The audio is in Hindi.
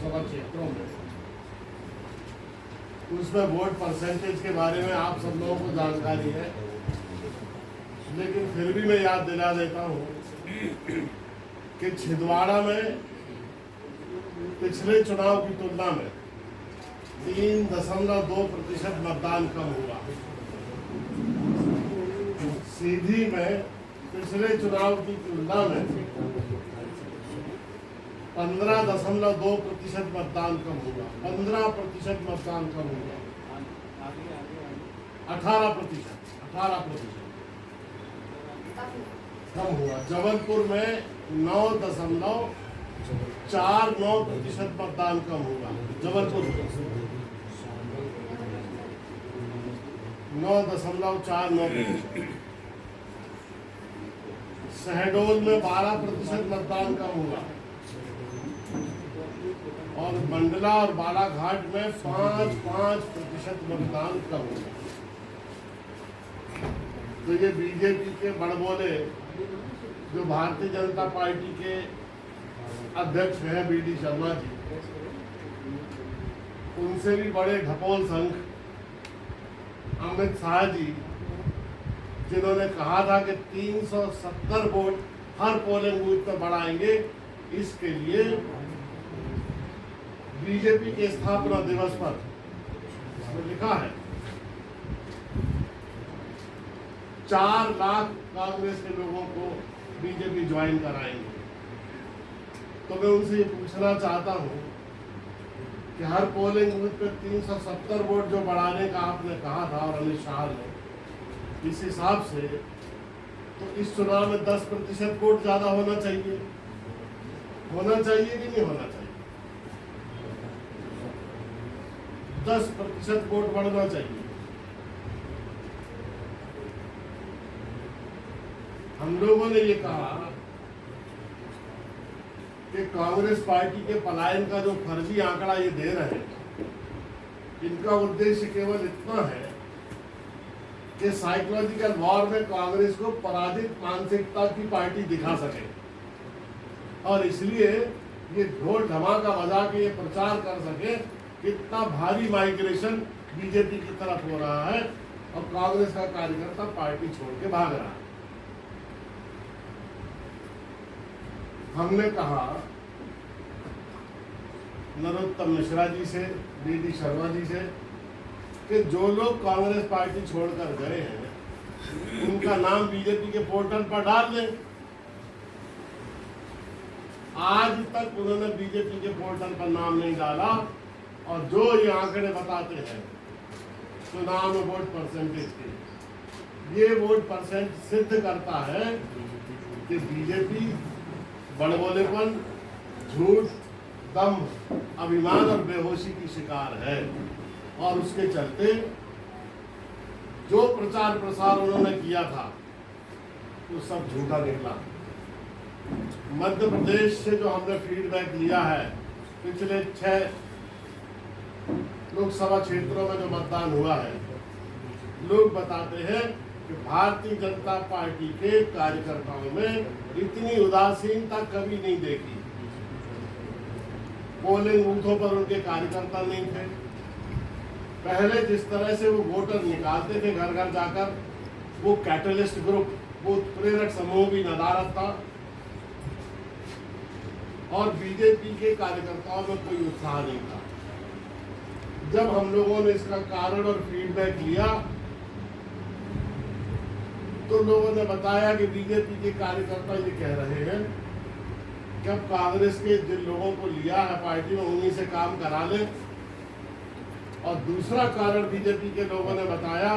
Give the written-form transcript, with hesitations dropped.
लोकसभा क्षेत्रों में, उसमें वोट परसेंटेज के बारे में आप सब लोगों को जानकारी है, लेकिन फिर भी मैं याद दिला देता हूँ कि छिंदवाड़ा में पिछले चुनाव की तुलना में 3.2% मतदान कम हुआ। सीधी में पिछले चुनाव की तुलना में 15.2% मतदान कम हुआ। 15% मतदान कम हुआ। 18% कम हुआ। जबलपुर में 9.49% मतदान कम हुआ। जबलपुर में 9.49%। शहडोल में 12% मतदान कम हुआ और मंडला और बालाघाट में 5% मतदान कम हुआ। तो ये बीजेपी के बड़बोले जो भारतीय जनता पार्टी के अध्यक्ष हैं बी.डी. शर्मा जी, उनसे भी बड़े ढपोल संघ अमित शाह जी, जिन्होंने कहा था कि 370 वोट हर पोलिंग बूथ पर बढ़ाएंगे, इसके लिए बीजेपी के स्थापना दिवस पर इसमें लिखा है 4 लाख कांग्रेस के लोगों को बीजेपी ज्वाइन कराएंगे। तो मैं उनसे ये पूछना चाहता हूँ कि हर पोलिंग बूथ पे 370 वोट जो बढ़ाने का आपने कहा था और अमित शाह ने, इस हिसाब से तो इस चुनाव में 10% वोट ज्यादा होना चाहिए कि नहीं होना चाहिए? 10% वोट बढ़ना चाहिए। हम लोगों ने ये कहा कि कांग्रेस पार्टी के पलायन का जो फर्जी आंकड़ा ये दे रहे हैं, इनका उद्देश्य केवल इतना है कि साइकोलॉजिकल वॉर में कांग्रेस को पराजित मानसिकता की पार्टी दिखा सके, और इसलिए ये ढोल धमाका बजा के ये प्रचार कर सके कितना भारी माइग्रेशन बीजेपी की तरफ हो रहा है और कांग्रेस का कार्यकर्ता पार्टी छोड़ के भाग रहा है। हमने कहा नरोत्तम मिश्रा जी से, बी.डी. शर्मा जी से, कि जो लोग कांग्रेस पार्टी छोड़कर गए हैं उनका नाम बीजेपी के पोर्टल पर डाल दें। आज तक उन्होंने बीजेपी के पोर्टल पर नाम नहीं डाला, और जो ये आंकड़े बताते हैं चुनाव में वोट परसेंटेज के, ये वोट परसेंट सिद्ध करता है कि बीजेपी बड़बोलेपन, झूठ, दम्भ, अभिमान और बेहोशी की शिकार है, और उसके चलते जो प्रचार प्रसार उन्होंने किया था वो सब झूठा निकला। मध्य प्रदेश से जो हमने फीडबैक लिया है, पिछले 6 लोकसभा क्षेत्रों में जो मतदान हुआ है, लोग बताते हैं कि भारतीय जनता पार्टी के कार्यकर्ताओं में इतनी उदासीनता कभी नहीं देखी। पोलिंग बूथों पर उनके कार्यकर्ता नहीं थे। पहले जिस तरह से वो वोटर निकालते थे घर घर जाकर, वो कैटलिस्ट ग्रुप, वो प्रेरक समूह भी नदारद था, और बीजेपी के कार्यकर्ताओं में कोई उत्साह नहीं था। जब हम लोगों ने इसका कारण और फीडबैक लिया तो लोगों ने बताया कि बीजेपी के कार्यकर्ता ये कह रहे हैं कि अब कांग्रेस के जिन लोगों को लिया है पार्टी में उन्हीं से काम करा ले। और दूसरा कारण बीजेपी के लोगों ने बताया